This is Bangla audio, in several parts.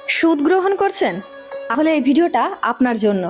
সুদ গ্রহণ করছেন? তাহলে এই ভিডিওটা আপনার জন্য।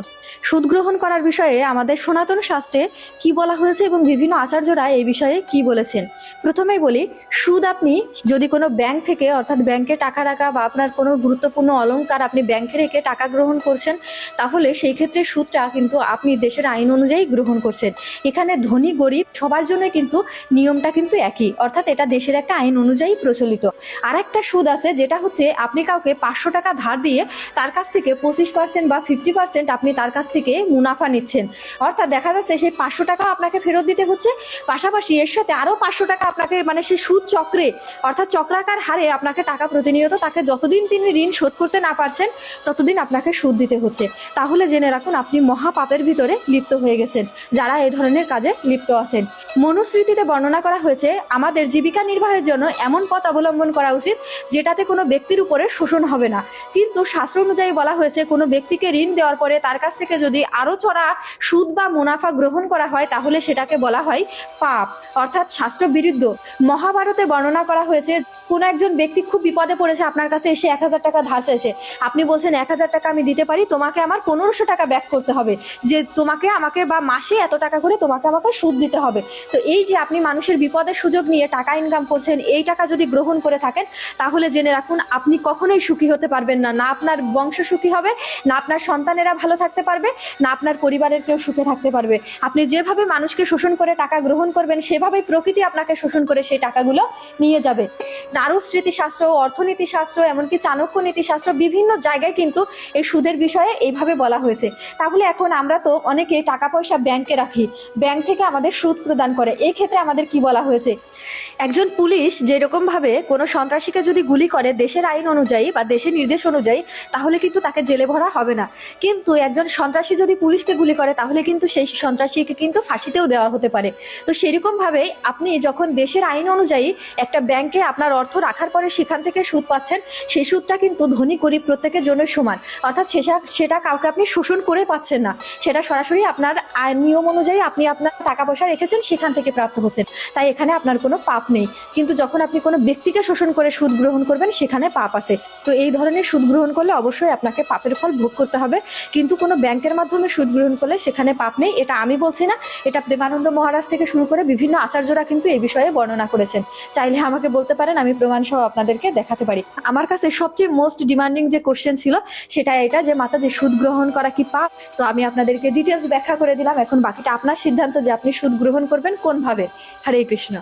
সুদ গ্রহণ করার বিষয়ে আমাদের সনাতন শাস্ত্রে কি বলা হয়েছে এবং বিভিন্ন আচার্যরা এই বিষয়ে কি বলেছেন। প্রথমেই বলি, সুদ আপনি যদি কোনো ব্যাংক থেকে, অর্থাৎ ব্যাংকে টাকা রাখা বা আপনার কোনো গুরুত্বপূর্ণ অলংকার আপনি ব্যাংকে রেখে টাকা গ্রহণ করছেন, তাহলে সেই ক্ষেত্রে সুদটা কিন্তু আপনি দেশের আইন অনুযায়ী গ্রহণ করছেন। এখানে ধনী গরিব সবার জন্য কিন্তু নিয়মটা কিন্তু একই, অর্থাৎ এটা দেশের একটা আইন অনুযায়ী প্রচলিত। আর একটা সুদ আছে, যেটা হচ্ছে আপনি কাউকে 500 টাকা ধার দিয়ে তার কাছ থেকে 25% বা 50% আপনি তার কাছ থেকে মুনাফা নিচ্ছেন। অর্থাৎ দেখা যাচ্ছে সেই 500 টাকা আপনাকে ফেরত দিতে হচ্ছে, পাশাপাশি এর সাথে আরো 500 টাকা আপনাকে, মানে সেই সুদ চক্রে অর্থাৎ চক্রাকার হারে আপনাকে টাকা প্রতিনিয়ত, তাকে যতদিন তিনি ঋণ শোধ করতে না পারছেন ততদিন আপনাকে সুদ দিতে হচ্ছে। তাহলে জেনে রাখুন, আপনি মহাপাপের ভিতরে লিপ্ত হয়ে গেছেন যারা এই ধরনের কাজে লিপ্ত আছেন। মনুস্মৃতিতে বর্ণনা করা হয়েছে, আমাদের জীবিকা নির্বাহের জন্য এমন পথ অবলম্বন করা উচিত যেটাতে কোনো ব্যক্তির উপরে শোষণ হবে না। কিন্তু শাস্ত্র অনুযায়ী বলা হয়েছে, কোনো ব্যক্তিকে ঋণ দেওয়ার পরে তার কাছ থেকে যদি আরো চড়া সুদ বা মুনাফা গ্রহণ করা হয় তাহলে সেটাকে বলা হয় পাপ, অর্থাৎ শাস্ত্র বিরুদ্ধ। মহাভারতে বর্ণনা করা হয়েছে, কোনো একজন ব্যক্তি খুব বিপদে পড়েছে, আপনার কাছে এসে 1000 টাকা ধার চাইছে। আপনি বলছেন 1000 টাকা আমি দিতে পারি, তোমাকে আমার 1500 টাকা ব্যাক করতে হবে, যে তোমাকে আমাকে বা মাসে এত টাকা করে তোমাকে আমাকে সুদ দিতে হবে। তো এই যে আপনি মানুষের বিপদের সুযোগ নিয়ে টাকা ইনকাম করছেন, এই টাকা যদি গ্রহণ করে থাকেন তাহলে জেনে রাখুন, আপনি কখনোই সুখী হতে পারবেন না। না আপনার বংশ সুখী হবে, না আপনার সন্তানেরা ভালো থাকতে পারবে, না আপনার পরিবারের কেউ সুখে থাকতে পারবে। আপনি যেভাবে মানুষকে শোষণ করে টাকা গ্রহণ করবেন, সেভাবেই প্রকৃতি আপনাকে শোষণ করে সেই টাকাগুলো নিয়ে যাবে। নারুস্মৃতি শাস্ত্র, অর্থনীতি শাস্ত্র, এমনকি চাণক্য নীতি শাস্ত্র, বিভিন্ন জায়গায় কিন্তু এই সুদের বিষয়ে এইভাবে বলা হয়েছে। তাহলে এখন আমরা তো অনেকে টাকা পয়সা ব্যাংকে রাখি, ব্যাংক থেকে আমাদের সুদ প্রদান করে, এই ক্ষেত্রে আমাদের কি বলা হয়েছে? একজন পুলিশ যেরকম ভাবে কোনো সন্ত্রাসীকে যদি গুলি করে দেশের আইন অনুযায়ী বা দেশের নির্দেশ অনুযায়ী, তাহলে কিন্তু তাকে জেলে ভরা হবে না। কিন্তু একজন সন্ত্রাসী যদি পুলিশকে গুলি করে তাহলে কিন্তু সেই সন্ত্রাসীকে কিন্তু ফাঁসিতেও দেওয়া হতে পারে। তো সেরকম ভাবে আপনি যখন দেশের আইন অনুযায়ী একটা ব্যাংকে আপনার অর্থ রাখার পরে সেখান থেকে সুদ পাচ্ছেন, সেই সুদটা কিন্তু ধনী গরিব প্রত্যেকের জন্য সমান, অর্থাৎ সেটা কাউকে আপনি শোষণ করে পাচ্ছেন না, সেটা সরাসরি আপনার নিয়ম অনুযায়ী আপনি আপনার টাকা পয়সা রেখেছেন সেখান থেকে প্রাপ্ত হচ্ছেন। তাই এখানে আপনার কোনো পাপ নেই। কিন্তু যখন আপনি কোনো ব্যক্তিকে শোষণ করে সুদ গ্রহণ করবেন সেখানে পাপ আছে। তো এই ধরনের সুদ গ্রহণ করলে অবশ্যই আপনাকে পাপের ফল ভোগ করতে হবে। কিন্তু কোনো ব্যাংকের মাধ্যমে সুদ গ্রহণ করলে সেখানে পাপ নেই। এটা আমি বলছি না, এটা প্রেমানন্দ মহারাজ থেকে শুরু করে বিভিন্ন আচার্যরা কিন্তু এই বিষয়ে বর্ণনা করেছেন। চাইলে আমাকে বলতে পারেন, আমি প্রমাণ সহ আপনাদেরকে দেখাতে পারি। আমার কাছে সবচেয়ে মোস্ট ডিমান্ডিং যে কোশ্চেন ছিল সেটা এটা, যে মাতাজি সুদ গ্রহণ করা কি পাপ? তো আমি আপনাদেরকে ডিটেলস ব্যাখ্যা করে দিলাম। এখন বাকিটা আপনার সিদ্ধান্ত যে আপনি সুদ গ্রহণ করবেন কোন ভাবে। হরে কৃষ্ণ।